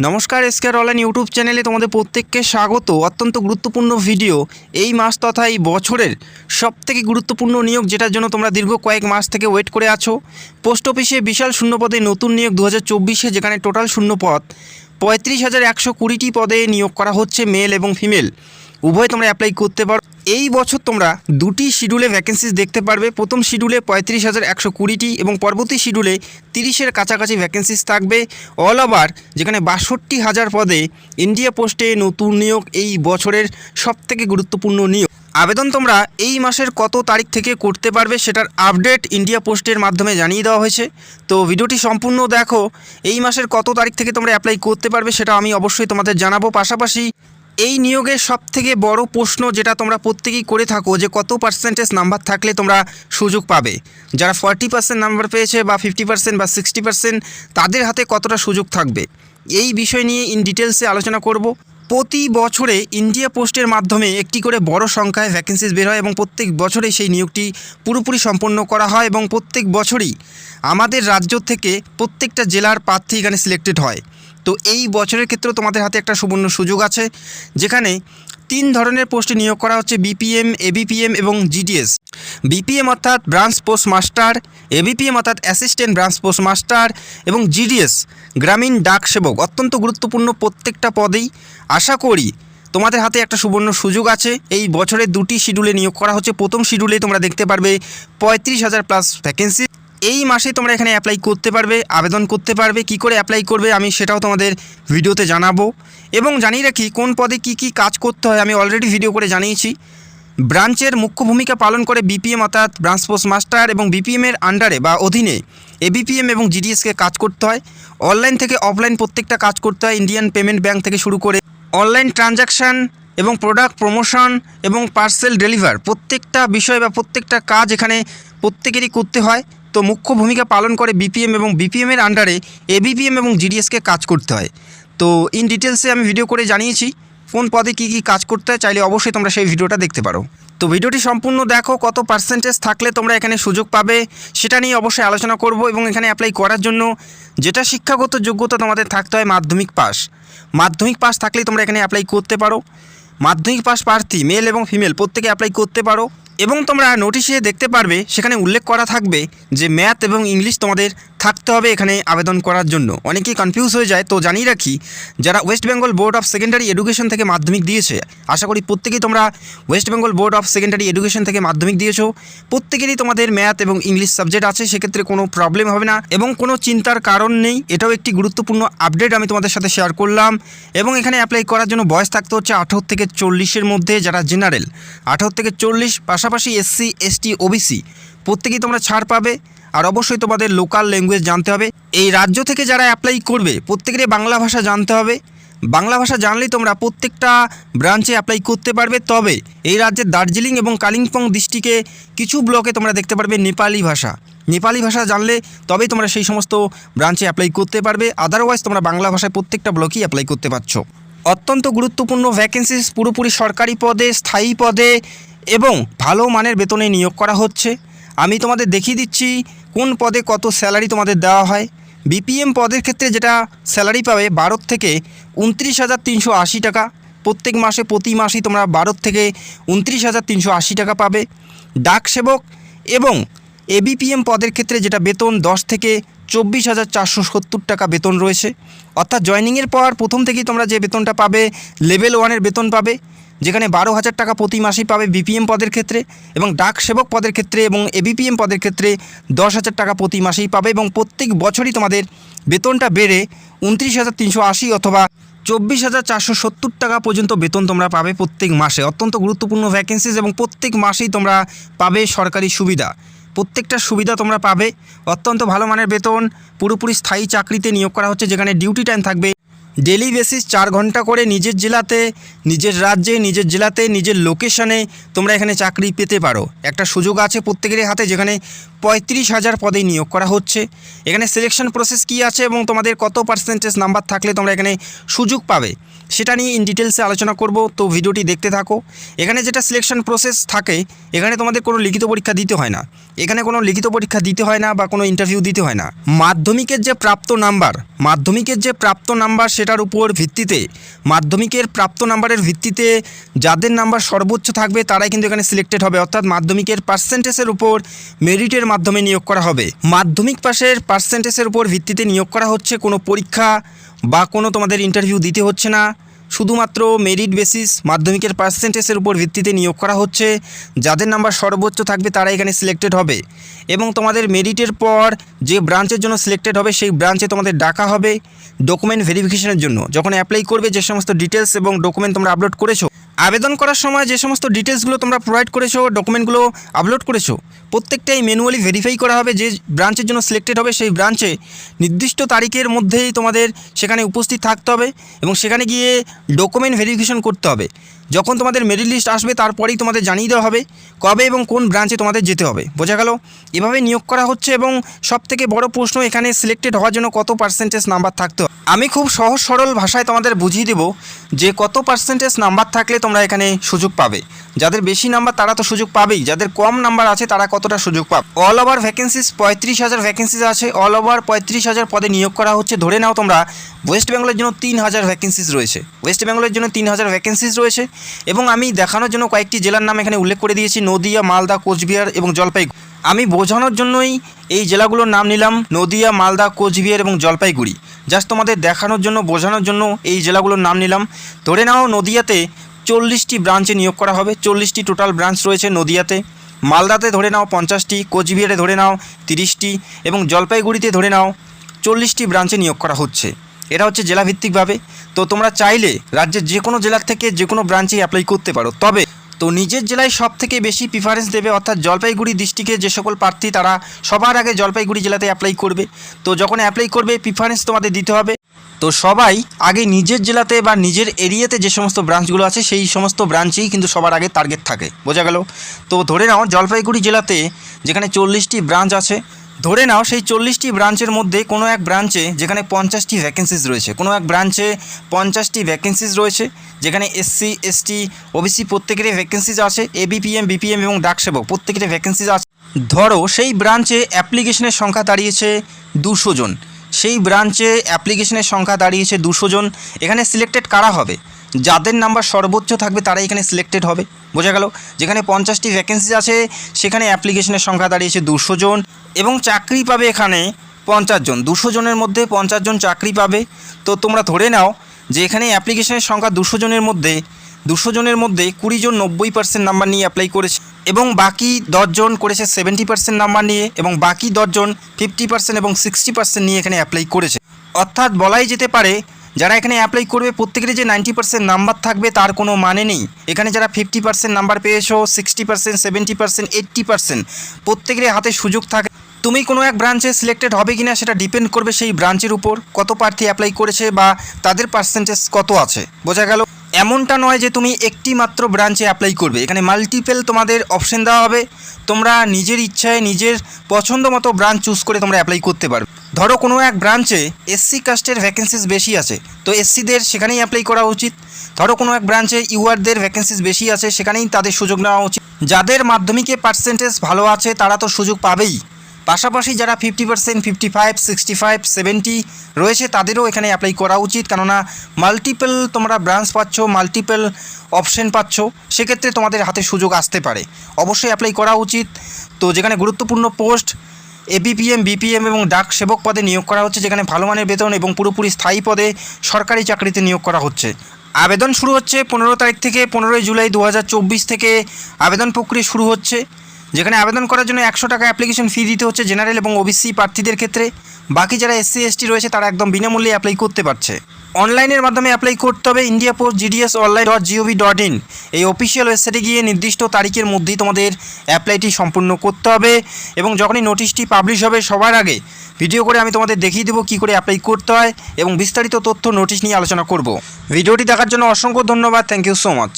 নমস্কার, এসকেআর online YouTube চ্যানেলে তোমাদের প্রত্যেককে স্বাগত। অত্যন্ত গুরুত্বপূর্ণ ভিডিও। এই মাস তথা এই বছরের সবথেকে গুরুত্বপূর্ণ নিয়োগ, যেটার জন্য তোমরা দীর্ঘ কয়েক মাস থেকে ওয়েট করে আছো। পোস্ট অফিসে বিশাল শূন্যপদে নতুন নিয়োগ 2024-এ, যেখানে টোটাল শূন্যপদ 35,120টি পদে নিয়োগ করা হচ্ছে, মেল এবং ফিমেল উভয় তোমরা অ্যাপ্লাই করতে পারো। এই বছর তোমরা দুটি শিডিউলে ভ্যাকেন্সিস দেখতে পারবে। প্রথম শিডিউলে 35,120টি এবং পরবর্তী শিডিউলে 30-এর কাছাকাছি ভ্যাকেন্সিস থাকবে অল ওভার, যেখানে 62,000 পদে ইন্ডিয়া পোস্টে নতুন নিয়োগ এই বছরের সবথেকে গুরুত্বপূর্ণ নিয়োগ। আবেদন তোমরা এই মাসের কত তারিখ থেকে করতে পারবে সেটার আপডেট ইন্ডিয়া পোস্টের মাধ্যমে জানিয়ে দেওয়া হয়েছে। তো ভিডিওটি সম্পূর্ণ দেখো। এই মাসের কত তারিখ থেকে তোমরা অ্যাপ্লাই করতে পারবে সেটা আমি অবশ্যই তোমাদের জানাবো। পাশাপাশি এই নিয়োগের সবথেকে বড় প্রশ্ন যেটা তোমরা প্রত্যেকেই করে থাকো, যে কত পার্সেন্টেজ নাম্বার থাকলে তোমরা সুযোগ পাবে। যারা 40% নাম্বার পেয়েছে বা 50% বা 60%, তাদের হাতে কতটা সুযোগ থাকবে, এই বিষয় নিয়ে ইন ডিটেলসে আলোচনা করব। প্রতি বছরে ইন্ডিয়া পোস্টের মাধ্যমে একটি করে বড় সংখ্যায় ভ্যাকেন্সিস বের হয় এবং প্রত্যেক বছরেই সেই নিয়োগটি পুরোপুরি সম্পন্ন করা হয় এবং প্রত্যেক বছরই আমাদের রাজ্য থেকে প্রত্যেকটা জেলার প্রার্থী এখানে সিলেক্টেড হয়। তো এই বছরের ক্ষেত্রেও তোমাদের হাতে একটা সুবর্ণ সুযোগ আছে, যেখানে 3 ধরনের পোস্টে নিয়োগ করা হচ্ছে: বিপিএম, এবিপিএম এবং জিডিএস। বিপিএম অর্থাৎ ব্রাঞ্চ পোস্ট মাস্টার, এবিপিএম অর্থাৎ অ্যাসিস্ট্যান্ট ব্রাঞ্চ পোস্ট মাস্টার এবং জিডিএস গ্রামীণ ডাক সেবক। অত্যন্ত গুরুত্বপূর্ণ প্রত্যেকটা পদেই। আশা করি তোমাদের হাতে একটা সুবর্ণ সুযোগ আছে। এই বছরের দুটি শিডিউলে নিয়োগ করা হচ্ছে। প্রথম শিডিউলে তোমরা দেখতে পারবে 35,000 প্লাস ভ্যাকেন্সি। এই মাসে তোমরা এখানে অ্যাপ্লাই করতে পারবে, আবেদন করতে পারবে। কি করে অ্যাপ্লাই করবে আমি সেটাও তোমাদের ভিডিওতে জানাবো এবং জানিয়ে রাখি কোন পদে কি কি কাজ করতে হয় আমি অলরেডি ভিডিও করে জানিয়েছি। ব্রাঞ্চের মুখ্য ভূমিকা পালন করে বিপিএম অর্থাৎ ব্রাঞ্চ পোস্ট মাস্টার এবং বিপিএমের আন্ডারে বা অধীনে এবিপিএম এবং জিডিএসকে কাজ করতে হয়। অনলাইন থেকে অফলাইন প্রত্যেকটা কাজ করতে হয়। ইন্ডিয়ান পেমেন্ট ব্যাঙ্ক থেকে শুরু করে অনলাইন ট্রানজ্যাকশান এবং প্রোডাক্ট প্রমোশন এবং পার্সেল ডেলিভার, প্রত্যেকটা বিষয় বা প্রত্যেকটা কাজ এখানে প্রত্যেকেরই করতে হয়। তো মুখ্য ভূমিকা পালন করে বিপিএম এবং বিপিএমের আন্ডারে এবিপিএম এবং জিডিএসকে কাজ করতে হয়। তো ইন ডিটেলসে আমি ভিডিও করে জানিয়েছি কোন পদে কী কী কাজ করতে হয়। চাইলে অবশ্যই তোমরা সেই ভিডিওটা দেখতে পারো। তো ভিডিওটি সম্পূর্ণ দেখো। কত পার্সেন্টেজ থাকলে তোমরা এখানে সুযোগ পাবে সেটা নিয়ে অবশ্যই আলোচনা করব। এবং এখানে অ্যাপ্লাই করার জন্য যেটা শিক্ষাগত যোগ্যতা তোমাদের থাকতে হয়, মাধ্যমিক পাস। মাধ্যমিক পাস থাকলেই তোমরা এখানে অ্যাপ্লাই করতে পারো। মাধ্যমিক পাস প্রার্থী মেল এবং ফিমেল প্রত্যেকে অ্যাপ্লাই করতে পারো। এবং তোমরা নোটিশে দেখতে পারবে সেখানে উল্লেখ করা থাকবে যে ম্যাথ এবং ইংলিশ তোমাদের থাকতে হবে এখানে আবেদন করার জন্য। অনেকেই কনফিউজ হয়ে যায়। তো জানিয়ে রাখি, যারা West Bengal board of secondary education থেকে মাধ্যমিক দিয়েছে, আশা করি প্রত্যেকেই তোমরা West Bengal board of secondary education থেকে মাধ্যমিক দিয়েছো। প্রত্যেকেরই তোমাদের ম্যাথ এবং ইংলিশ সাবজেক্ট আছে, সেক্ষেত্রে কোনো প্রবলেম হবে না এবং কোনো চিন্তার কারণ নেই। এটাও একটি গুরুত্বপূর্ণ আপডেট আমি তোমাদের সাথে শেয়ার করলাম। এবং এখানে অ্যাপ্লাই করার জন্য বয়স থাকতে হচ্ছে 18 থেকে 40-এর মধ্যে। যারা জেনারেল 18 থেকে 40, পাশাপাশি এসসি, এসটি, ওবিসি প্রত্যেকেই তোমরা ছাড় পাবে। আর অবশ্যই তোমাদের লোকাল ল্যাঙ্গুয়েজ জানতে হবে। এই রাজ্য থেকে যারা অ্যাপ্লাই করবে প্রত্যেকেরই বাংলা ভাষা জানতে হবে। বাংলা ভাষা জানলেই তোমরা প্রত্যেকটা ব্রাঞ্চে অ্যাপ্লাই করতে পারবে। তবে এই রাজ্যের দার্জিলিং এবং কালিম্পং ডিস্ট্রিক্টে কিছু ব্লকে তোমরা দেখতে পারবে নেপালি ভাষা। নেপালি ভাষা জানলে তবেই তোমরা সেই সমস্ত ব্রাঞ্চে অ্যাপ্লাই করতে পারবে। আদারওয়াইজ তোমরা বাংলা ভাষায় প্রত্যেকটা ব্লকেই অ্যাপ্লাই করতে পারছো। অত্যন্ত গুরুত্বপূর্ণ ভ্যাকেন্সিস, পুরোপুরি সরকারি পদে, স্থায়ী পদে এবং ভালো মানের বেতনে নিয়োগ করা হচ্ছে। আমি তোমাদের দেখিয়ে দিচ্ছি কোন পদে কত স্যালারি তোমাদের দেওয়া হয়। বিপিএম পদের ক্ষেত্রে যেটা স্যালারি পাবে 12 থেকে 29,380 টাকা প্রত্যেক মাসে। প্রতি মাসেই তোমরা 12 থেকে 29,380 টাকা পাবে। ডাক সেবক এবং এবিপিএম পদের ক্ষেত্রে যেটা বেতন 10 থেকে 24,470 টাকা বেতন রয়েছে। অর্থাৎ জয়নিংয়ের পর প্রথম থেকেই তোমরা যে বেতনটা পাবে লেভেল 1-এর বেতন পাবে, যেখানে 12,000 টাকা প্রতি মাসেই পাবে বিপিএম পদের ক্ষেত্রে, এবং ডাক সেবক পদের ক্ষেত্রে এবং এবিপিএম পদের ক্ষেত্রে 10,000 টাকা প্রতি মাসেই পাবে। এবং প্রত্যেক বছরই তোমাদের বেতনটা বেড়ে 29,380 অথবা 24,470 টাকা পর্যন্ত বেতন তোমরা পাবে প্রত্যেক মাসে। অত্যন্ত গুরুত্বপূর্ণ ভ্যাকেন্সিস এবং প্রত্যেক মাসেই তোমরা পাবে সরকারি সুবিধা। প্রত্যেকটা সুবিধা তোমরা পাবে। অত্যন্ত ভালো মানের বেতন, পুরোপুরি স্থায়ী চাকরিতে নিয়োগ করা হচ্ছে, যেখানে ডিউটি টাইম থাকবে ডেলি বেসিস 4 ঘন্টা করে। নিজের জেলাতে, নিজের রাজ্যে, নিজের জেলাতে, নিজের লোকেশনে তোমরা এখানে চাকরি পেতে পারো। একটা সুযোগ আছে প্রত্যেকেরই হাতে, যেখানে 35,000 পদে নিয়োগ করা হচ্ছে। এখানে সিলেকশন প্রসেস কী আছে এবং তোমাদের কত পার্সেন্টেজ নাম্বার থাকলে তোমরা এখানে সুযোগ পাবে সেটা নিয়ে ইন ডিটেলসে আলোচনা করব। তো ভিডিওটি দেখতে থাকো। এখানে যেটা সিলেকশন প্রসেস থাকে, এখানে তোমাদের কোনো লিখিত পরীক্ষা দিতে হয় না। এখানে কোনো লিখিত পরীক্ষা দিতে হয় না বা কোনো ইন্টারভিউ দিতে হয় না। মাধ্যমিকের যে প্রাপ্ত নাম্বার যেটার উপর ভিত্তিতে মাধ্যমিকের প্রাপ্ত নাম্বারের ভিত্তিতে যাদের নাম্বার সর্বোচ্চ থাকবে তারাই কিন্তু এখানে সিলেক্টেড হবে, অর্থাৎ মাধ্যমিকের পার্সেন্টেজের উপর মেরিটের মাধ্যমে নিয়োগ করা হবে। মাধ্যমিক পাশের পার্সেন্টেজের উপর ভিত্তিতে নিয়োগ করা হচ্ছে, কোনো পরীক্ষা বা কোনো তোমাদের ইন্টারভিউ দিতে হচ্ছে না, শুধুমাত্র মেরিট বেসিস মাধ্যমিকের পার্সেন্টেজের উপর ভিত্তিতে নিয়োগ করা হচ্ছে। যাদের নাম্বার সর্বোচ্চ থাকবে তারা এখানে সিলেক্টেড হবে এবং তোমাদের মেরিটের পর যে ব্রাঞ্চের জন্য সিলেক্টেড হবে সেই ব্রাঞ্চে তোমাদের ডাকা হবে ডকুমেন্ট ভেরিফিকেশনের জন্য। যখন অ্যাপ্লাই করবে যে সমস্ত ডিটেলস এবং ডকুমেন্ট তোমরা আপলোড করেছো, আবেদন করার সময় যে সমস্ত ডিটেলসগুলো তোমরা প্রোভাইড করেছো, ডকুমেন্টগুলো আপলোড করেছো, প্রত্যেকটাই ম্যানুয়ালি ভেরিফাই করা হবে। যে ব্রাঞ্চের জন্য সিলেক্টেড হবে সেই ব্রাঞ্চে নির্দিষ্ট তারিখের মধ্যেই তোমাদের সেখানে উপস্থিত থাকতে হবে এবং সেখানে গিয়ে ডকুমেন্ট ভেরিফিকেশন করতে হবে। যখন তোমাদের মেরিট লিস্ট আসবে তারপরেই তোমাদের জানিয়ে দেওয়া হবে কবে এবং কোন ব্রাঞ্চে তোমাদের যেতে হবে। বোঝা গেল? এভাবে নিয়োগ করা হচ্ছে এবং সবথেকে বড় প্রশ্ন, এখানে সিলেক্টেড হওয়ার জন্য কত পার্সেন্টেজ নাম্বার থাকতে হবে। আমি খুব সহজ সরল ভাষায় তোমাদের বুঝিয়ে দেব যে কত পার্সেন্টেজ নাম্বার থাকলে তোমরা এখানে সুযোগ পাবে। যাদের বেশি নাম্বার তারা তো সুযোগ পাবেই, যাদের কম নাম্বার আছে তারা কতটা সুযোগ পাবে। অল ওভার ভ্যাকেন্সিস 35,000 ভ্যাকেন্সিস আছে। অল ওভার 35,000 পদে নিয়োগ করা হচ্ছে। ধরে নাও তোমরা ওয়েস্ট বেঙ্গলের জন্য 3,000 ভ্যাকেন্সিস রয়েছে, ওয়েস্ট বেঙ্গলের জন্য 3,000 ভ্যাকেন্সিস রয়েছে এবং আমি দেখানোর জন্য কয়েকটি জেলার নাম এখানে উল্লেখ করে দিয়েছি, নদিয়া, মালদা, কোচবিহার এবং জলপাইগুড়ি। আমি বোঝানোর জন্যই এই জেলাগুলোর নাম নিলাম, নদিয়া, মালদা, কোচবিহার এবং জলপাইগুড়ি। জাস্ট তোমাদের দেখানোর জন্য, বোঝানোর জন্য এই জেলাগুলোর নাম নিলাম। ধরে নাও নদিয়াতে 40টি ব্রাঞ্চে নিয়োগ করা হবে, 40টি টোটাল ব্রাঞ্চ রয়েছে নদিয়াতে। মালদাতে ধরে নাও 50টি, কোচবিহারে ধরে নাও 30টি এবং জলপাইগুড়িতে ধরে নাও 40টি ব্রাঞ্চে নিয়োগ করা হচ্ছে। এটা হচ্ছে জেলাভিত্তিকভাবে। তো তোমরা চাইলে রাজ্যের যে কোনো জেলার থেকে যে কোনো ব্রাঞ্চে অ্যাপ্লাই করতে পারো, তবে তো নিজের জেলায় সব থেকে বেশি প্রিফারেন্স দেবে, অর্থাৎ জলপাইগুড়ি ডিস্ট্রিক্টে যে সকল প্রার্থী তারা সবার আগে জলপাইগুড়ি জেলাতে অ্যাপ্লাই করবে। তো যখন অ্যাপ্লাই করবে প্রিফারেন্স তোমাদের দিতে হবে। তো সবাই আগে নিজের জেলাতে বা নিজের এরিয়াতে যে সমস্ত ব্রাঞ্চগুলো আছে সেই সমস্ত ব্রাঞ্চেই কিন্তু সবার আগে টার্গেট থাকে। বোঝা গেল? তো ধরে নাও জলপাইগুড়ি জেলাতে যেখানে 40টি ব্রাঞ্চ আছে, ধরে নাও সেই 40টি ব্রাঞ্চের মধ্যে কোনো এক ব্রাঞ্চে যেখানে 50টি ভ্যাকেন্সিস রয়েছে, কোনো এক ব্রাঞ্চে 50টি ভ্যাকেন্সিস রয়েছে, যেখানে SC, ST, OBC প্রত্যেকেরই ভ্যাকেন্সিস আছে, ABPM, BPM এবং ডাক সেবক প্রত্যেকেরই ভ্যাকেন্সিস আছে। ধরো সেই ব্রাঞ্চে অ্যাপ্লিকেশনের সংখ্যা দাঁড়িয়েছে 200 জন, সেই ব্রাঞ্চে অ্যাপ্লিকেশনের সংখ্যা দাঁড়িয়েছে 200 জন। এখানে সিলেক্টেড কারা হবে? যাদের নাম্বার সর্বোচ্চ থাকবে তারাই এখানে সিলেক্টেড হবে। বোঝা গেল? যেখানে 50টি ভ্যাকেন্সি আছে সেখানে অ্যাপ্লিকেশনের সংখ্যা দাঁড়িয়েছে 200 জন এবং চাকরি পাবে এখানে 50 জন। 200 জনের মধ্যে 50 জন চাকরি পাবে। তো তোমরা ধরে নাও যে এখানে অ্যাপ্লিকেশনের সংখ্যা 200 জনের মধ্যে 20 জন 90% নাম্বার নিয়ে অ্যাপ্লাই করেছে এবং বাকি 10 জন করেছে 70% নাম্বার নিয়ে এবং বাকি 10 জন 50% এবং 60% নিয়ে এখানে অ্যাপ্লাই করেছে। অর্থাৎ বলাই যেতে পারে যারা এখানে অ্যাপ্লাই করবে প্রত্যেকেরই যে 90% নাম্বার থাকবে তার কোনো মানে নেই। এখানে যারা 50% নাম্বার পেয়েছো, 60%, 70%, 80% প্রত্যেকেরই হাতে সুযোগ থাকে। তুমি কোনো এক ব্রাঞ্চে সিলেক্টেড হবে কিনা সেটা ডিপেন্ড করবে সেই ব্রাঞ্চের উপর, কত প্রার্থী অ্যাপ্লাই করেছে বা তাদের পার্সেন্টেজ কত আছে। বোঝা গেল? এমনটা নয় যে তুমি একটি মাত্র ব্রাঞ্চে অ্যাপ্লাই করবে, এখানে মাল্টিপল তোমাদের অপশন দেওয়া হবে। তোমরা নিজের ইচ্ছায় নিজের পছন্দ মতো ব্রাঞ্চ চুজ করে তোমরা অ্যাপ্লাই করতে পারবে। ধরো কোনো এক ব্রাঞ্চে SC কাস্টের ভ্যাকেন্সিস বেশি আছে, তো SCদের সেখানেই অ্যাপ্লাই করা উচিত। ধরো কোনো এক ব্রাঞ্চে URদের ভ্যাকেন্সিস বেশি আছে, সেখানেই তাদের সুযোগ নেওয়া উচিত। যাদের মাধ্যমিকে পার্সেন্টেজ ভালো আছে তারা তো সুযোগ পাবেই, পাশাপাশি যারা 50%, 55, 65, 70 রয়েছে তাদেরও এখানে অ্যাপ্লাই করা উচিত। কেননা মাল্টিপল তোমরা ব্রাঞ্চ পাচ্ছ, মাল্টিপল অপশন পাচ্ছ, সেক্ষেত্রে তোমাদের হাতে সুযোগ আসতে পারে। অবশ্যই অ্যাপ্লাই করা উচিত। তো যেখানে গুরুত্বপূর্ণ পোস্ট ABPM, BPM এবং ডাক সেবক পদে নিয়োগ করা হচ্ছে, যেখানে ভালো মানের বেতন এবং পুরোপুরি স্থায়ী পদে সরকারি চাকরিতে নিয়োগ করা হচ্ছে। আবেদন শুরু হচ্ছে 15 তারিখ থেকে 15 জুলাই 2024 থেকে আবেদন প্রক্রিয়া শুরু হচ্ছে, যেখানে আবেদন করার জন্য 100 টাকা অ্যাপ্লিকেশন ফি দিতে হচ্ছে জেনারেল এবং OBC প্রার্থীদের ক্ষেত্রে। বাকি যারা SC, ST রয়েছে তারা একদম বিনামূল্যে অ্যাপ্লাই করতে পারছে। অনলাইনের মাধ্যমে অ্যাপ্লাই করতে হবে indiapost.gds.online.in এই অফিসিয়াল ওয়েবসাইটে গিয়ে নির্দিষ্ট তারিখের মধ্যেই তোমাদের অ্যাপ্লাইটি সম্পূর্ণ করতে হবে এবং যখনই নোটিশটি পাবলিশ হবে সবার আগে ভিডিও করে আমি তোমাদের দেখিয়ে দেবো কী করে অ্যাপ্লাই করতে হয় এবং বিস্তারিত তথ্য নোটিশ নিয়ে আলোচনা করব। ভিডিওটি দেখার জন্য অসংখ্য ধন্যবাদ। Thank you so much.